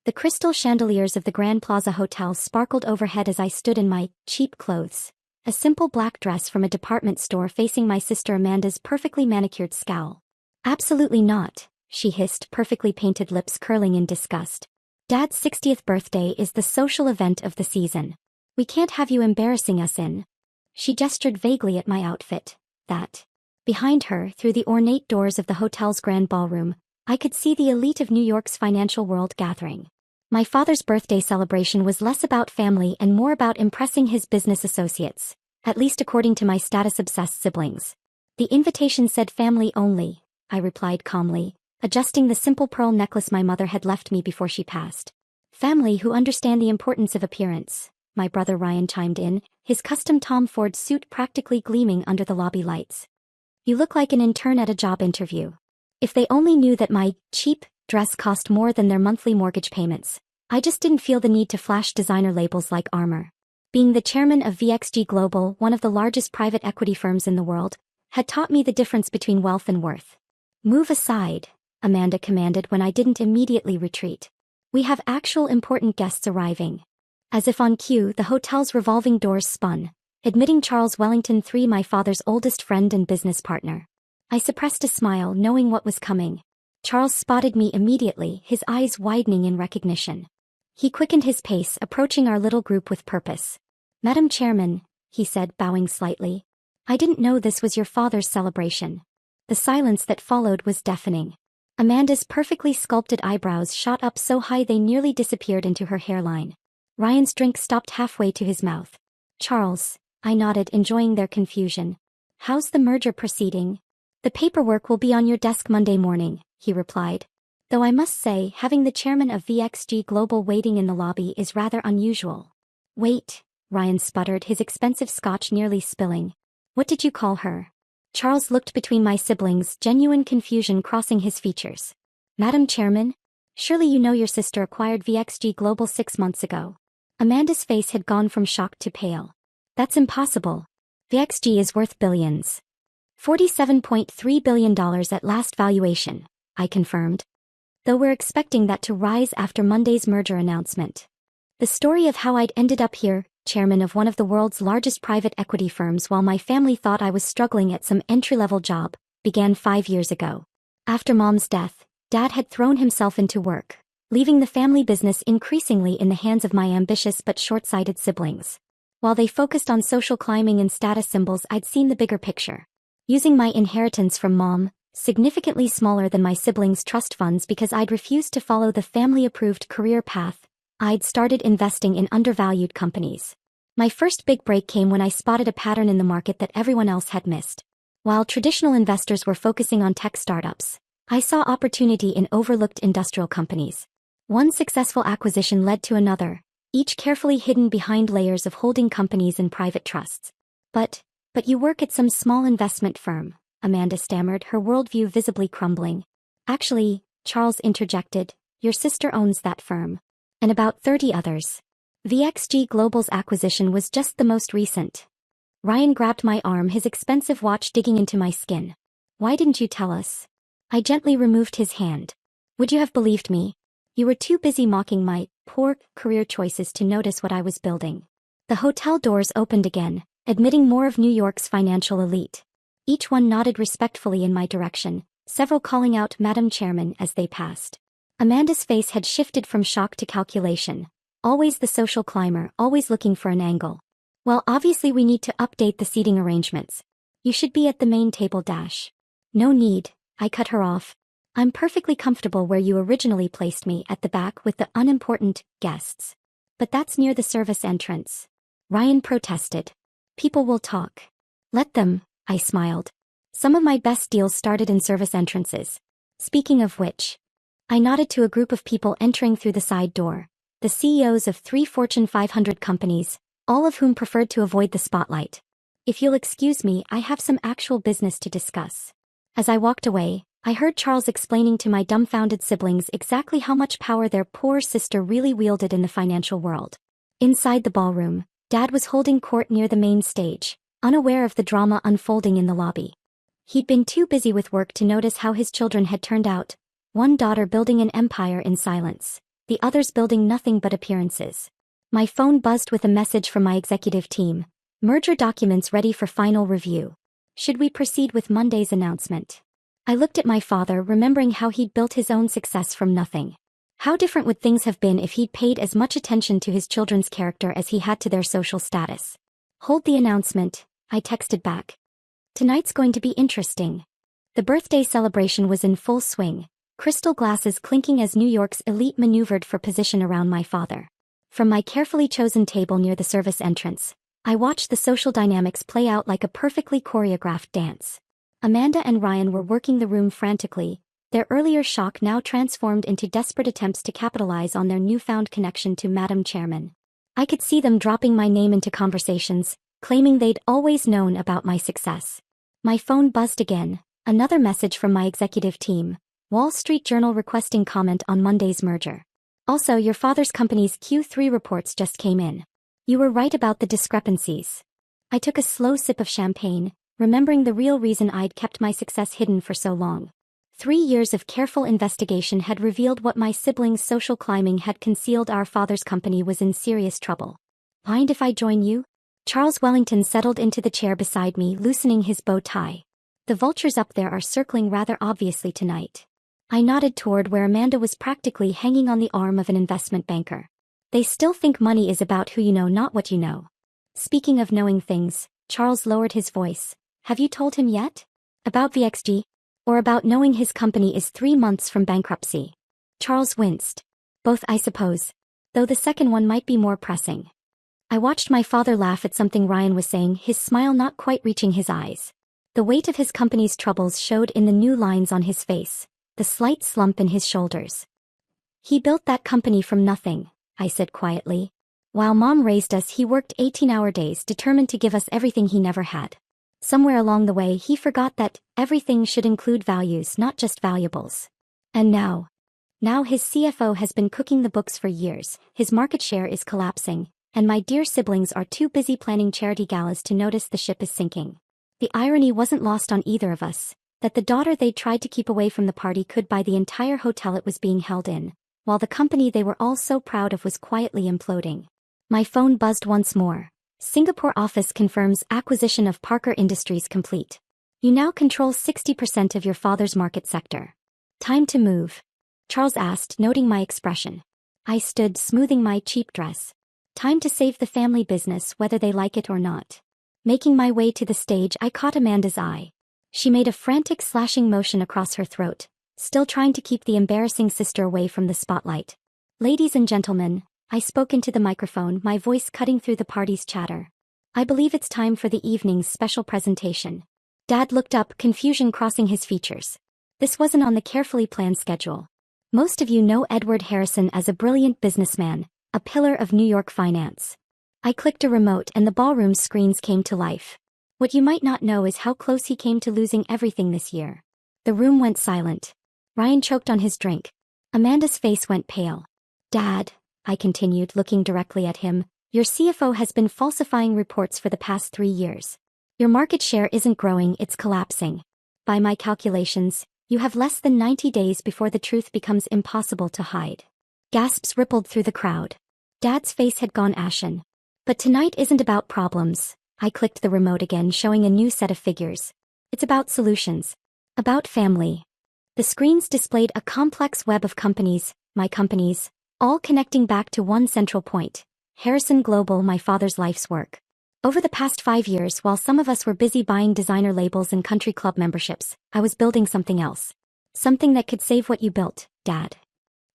The crystal chandeliers of the Grand Plaza Hotel sparkled overhead as I stood in my cheap clothes. A simple black dress from a department store facing my sister Amanda's perfectly manicured scowl. Absolutely not, she hissed, perfectly painted lips curling in disgust. Dad's 60th birthday is the social event of the season. We can't have you embarrassing us in. She gestured vaguely at my outfit. That. Behind her, through the ornate doors of the hotel's grand ballroom, I could see the elite of New York's financial world gathering. My father's birthday celebration was less about family and more about impressing his business associates, at least according to my status-obsessed siblings. The invitation said family only, I replied calmly, adjusting the simple pearl necklace my mother had left me before she passed. Family who understand the importance of appearance, my brother Ryan chimed in, his custom Tom Ford suit practically gleaming under the lobby lights. You look like an intern at a job interview. If they only knew that my cheap dress cost more than their monthly mortgage payments. I just didn't feel the need to flash designer labels like armor. Being the chairman of VXG Global, one of the largest private equity firms in the world, had taught me the difference between wealth and worth. Move aside, Amanda commanded when I didn't immediately retreat. We have actual important guests arriving. As if on cue, the hotel's revolving doors spun, admitting Charles Wellington III, my father's oldest friend and business partner. I suppressed a smile, knowing what was coming. Charles spotted me immediately, his eyes widening in recognition. He quickened his pace, approaching our little group with purpose. Madam Chairman, he said, bowing slightly. I didn't know this was your father's celebration. The silence that followed was deafening. Amanda's perfectly sculpted eyebrows shot up so high they nearly disappeared into her hairline. Ryan's drink stopped halfway to his mouth. Charles, I nodded, enjoying their confusion. How's the merger proceeding? The paperwork will be on your desk Monday morning, he replied. Though I must say, having the chairman of VXG Global waiting in the lobby is rather unusual. Wait, Ryan sputtered, his expensive scotch nearly spilling. What did you call her? Charles looked between my siblings, genuine confusion crossing his features. Madam Chairman? Surely you know your sister acquired VXG Global 6 months ago. Amanda's face had gone from shocked to pale. That's impossible. VXG is worth billions. $47.3 billion at last valuation, I confirmed. Though we're expecting that to rise after Monday's merger announcement. The story of how I'd ended up here, chairman of one of the world's largest private equity firms while my family thought I was struggling at some entry-level job, began 5 years ago. After Mom's death, Dad had thrown himself into work, leaving the family business increasingly in the hands of my ambitious but short-sighted siblings. While they focused on social climbing and status symbols, I'd seen the bigger picture. Using my inheritance from Mom, significantly smaller than my siblings' trust funds because I'd refused to follow the family-approved career path, I'd started investing in undervalued companies. My first big break came when I spotted a pattern in the market that everyone else had missed. While traditional investors were focusing on tech startups, I saw opportunity in overlooked industrial companies. One successful acquisition led to another, each carefully hidden behind layers of holding companies and private trusts. But you work at some small investment firm, Amanda stammered, her worldview visibly crumbling. Actually, Charles interjected, your sister owns that firm. And about 30 others. VXG Global's acquisition was just the most recent. Ryan grabbed my arm, his expensive watch digging into my skin. Why didn't you tell us? I gently removed his hand. Would you have believed me? You were too busy mocking my poor career choices to notice what I was building. The hotel doors opened again, admitting more of New York's financial elite. Each one nodded respectfully in my direction, several calling out Madam Chairman as they passed. Amanda's face had shifted from shock to calculation. Always the social climber, always looking for an angle. Well, obviously we need to update the seating arrangements. You should be at the main table. No need, I cut her off. I'm perfectly comfortable where you originally placed me, at the back with the unimportant guests. But that's near the service entrance. Ryan protested. People will talk. Let them, I smiled. Some of my best deals started in service entrances. Speaking of which, I nodded to a group of people entering through the side door, the CEOs of 3 Fortune 500 companies, all of whom preferred to avoid the spotlight. If you'll excuse me, I have some actual business to discuss. As I walked away, I heard Charles explaining to my dumbfounded siblings exactly how much power their poor sister really wielded in the financial world. Inside the ballroom, Dad was holding court near the main stage, unaware of the drama unfolding in the lobby. He'd been too busy with work to notice how his children had turned out, one daughter building an empire in silence, the others building nothing but appearances. My phone buzzed with a message from my executive team. Merger documents ready for final review. Should we proceed with Monday's announcement? I looked at my father, remembering how he'd built his own success from nothing. How different would things have been if he'd paid as much attention to his children's character as he had to their social status? Hold the announcement, I texted back. Tonight's going to be interesting. The birthday celebration was in full swing, crystal glasses clinking as New York's elite maneuvered for position around my father. From my carefully chosen table near the service entrance, I watched the social dynamics play out like a perfectly choreographed dance. Amanda and Ryan were working the room frantically, their earlier shock now transformed into desperate attempts to capitalize on their newfound connection to Madam Chairman. I could see them dropping my name into conversations, claiming they'd always known about my success. My phone buzzed again, another message from my executive team, Wall Street Journal requesting comment on Monday's merger. Also, your father's company's Q3 reports just came in. You were right about the discrepancies. I took a slow sip of champagne, remembering the real reason I'd kept my success hidden for so long. 3 years of careful investigation had revealed what my siblings' social climbing had concealed. Our father's company was in serious trouble. Mind if I join you? Charles Wellington settled into the chair beside me, loosening his bow tie. The vultures up there are circling rather obviously tonight. I nodded toward where Amanda was practically hanging on the arm of an investment banker. They still think money is about who you know, not what you know. Speaking of knowing things, Charles lowered his voice. Have you told him yet? About VXG? Or about knowing his company is 3 months from bankruptcy? Charles winced. Both, I suppose. Though the second one might be more pressing. I watched my father laugh at something Ryan was saying, his smile not quite reaching his eyes. The weight of his company's troubles showed in the new lines on his face, the slight slump in his shoulders. He built that company from nothing, I said quietly. While Mom raised us, he worked 18-hour days, determined to give us everything he never had. Somewhere along the way, he forgot that everything should include values, not just valuables. And now his CFO has been cooking the books for years, his market share is collapsing, and my dear siblings are too busy planning charity galas to notice the ship is sinking. The irony wasn't lost on either of us, that the daughter they tried to keep away from the party could buy the entire hotel it was being held in, while the company they were all so proud of was quietly imploding. My phone buzzed once more. Singapore office confirms acquisition of Parker Industries complete. You now control 60% of your father's market sector. Time to move? Charles asked, noting my expression. I stood, smoothing my cheap dress. Time to save the family business, whether they like it or not. Making my way to the stage, I caught Amanda's eye. She made a frantic slashing motion across her throat, still trying to keep the embarrassing sister away from the spotlight. Ladies and gentlemen, I spoke into the microphone, my voice cutting through the party's chatter. I believe it's time for the evening's special presentation. Dad looked up, confusion crossing his features. This wasn't on the carefully planned schedule. Most of you know Edward Harrison as a brilliant businessman, a pillar of New York finance. I clicked a remote and the ballroom screens came to life. What you might not know is how close he came to losing everything this year. The room went silent. Ryan choked on his drink. Amanda's face went pale. Dad, I continued, looking directly at him, your CFO has been falsifying reports for the past 3 years. Your market share isn't growing, it's collapsing. By my calculations, you have less than 90 days before the truth becomes impossible to hide. Gasps rippled through the crowd. Dad's face had gone ashen. But tonight isn't about problems. I clicked the remote again, showing a new set of figures. It's about solutions. About family. The screens displayed a complex web of companies, my companies, all connecting back to one central point. Harrison Global, my father's life's work. Over the past 5 years, while some of us were busy buying designer labels and country club memberships, I was building something else. Something that could save what you built, Dad.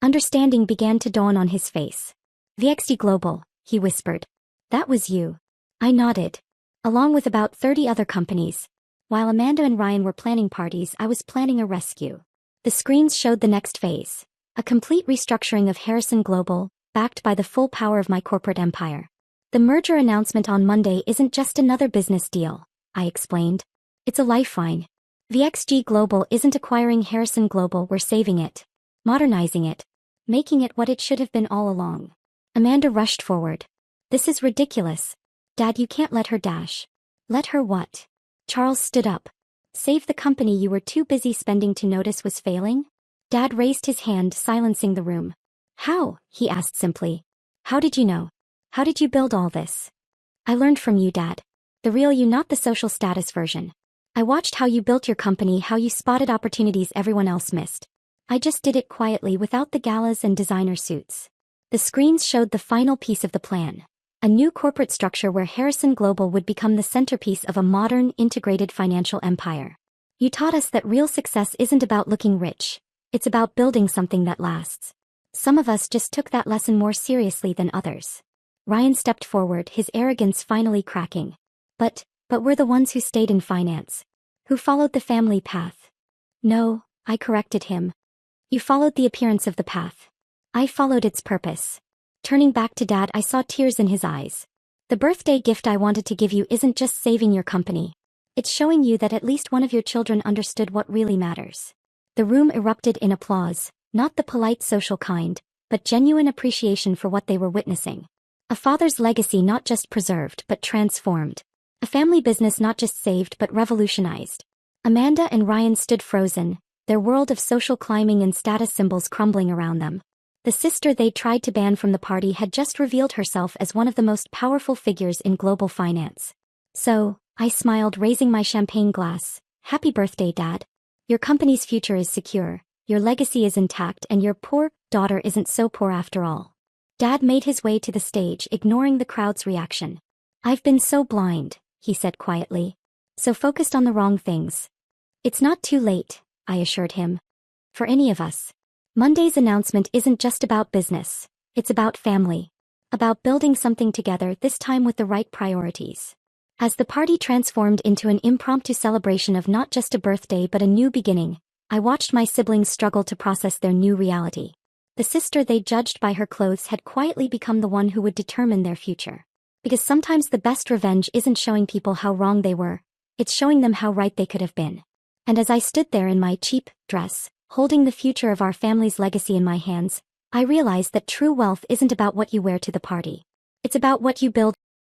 Understanding began to dawn on his face. VXD Global, he whispered. That was you. I nodded. Along with about 30 other companies. While Amanda and Ryan were planning parties, I was planning a rescue. The screens showed the next phase. A complete restructuring of Harrison Global, backed by the full power of my corporate empire. The merger announcement on Monday isn't just another business deal, I explained. It's a lifeline. VXG Global isn't acquiring Harrison Global, we're saving it. Modernizing it. Making it what it should have been all along. Amanda rushed forward. This is ridiculous. Dad, you can't let her dash. Let her what? Charles stood up. Save the company you were too busy spending to notice was failing? Dad raised his hand, silencing the room. How? He asked simply. How did you know? How did you build all this? I learned from you, Dad. The real you, not the social status version. I watched how you built your company, how you spotted opportunities everyone else missed. I just did it quietly without the galas and designer suits. The screens showed the final piece of the plan. A new corporate structure where Harrison Global would become the centerpiece of a modern, integrated financial empire. You taught us that real success isn't about looking rich. It's about building something that lasts. Some of us just took that lesson more seriously than others. Ryan stepped forward, his arrogance finally cracking. But we're the ones who stayed in finance. Who followed the family path. No, I corrected him. You followed the appearance of the path. I followed its purpose. Turning back to Dad, I saw tears in his eyes. The birthday gift I wanted to give you isn't just saving your company. It's showing you that at least one of your children understood what really matters. The room erupted in applause, not the polite social kind, but genuine appreciation for what they were witnessing. A father's legacy not just preserved but transformed. A family business not just saved but revolutionized. Amanda and Ryan stood frozen, their world of social climbing and status symbols crumbling around them. The sister they tried to ban from the party had just revealed herself as one of the most powerful figures in global finance. So, I smiled, raising my champagne glass. Happy birthday, Dad. Your company's future is secure, your legacy is intact, and your poor daughter isn't so poor after all. Dad made his way to the stage, ignoring the crowd's reaction. I've been so blind, he said quietly. So focused on the wrong things. It's not too late, I assured him. For any of us. Monday's announcement isn't just about business. It's about family. About building something together, this time with the right priorities. As the party transformed into an impromptu celebration of not just a birthday but a new beginning, I watched my siblings struggle to process their new reality. The sister they judged by her clothes had quietly become the one who would determine their future. Because sometimes the best revenge isn't showing people how wrong they were, it's showing them how right they could have been. And as I stood there in my cheap dress, holding the future of our family's legacy in my hands, I realized that true wealth isn't about what you wear to the party. It's about what you build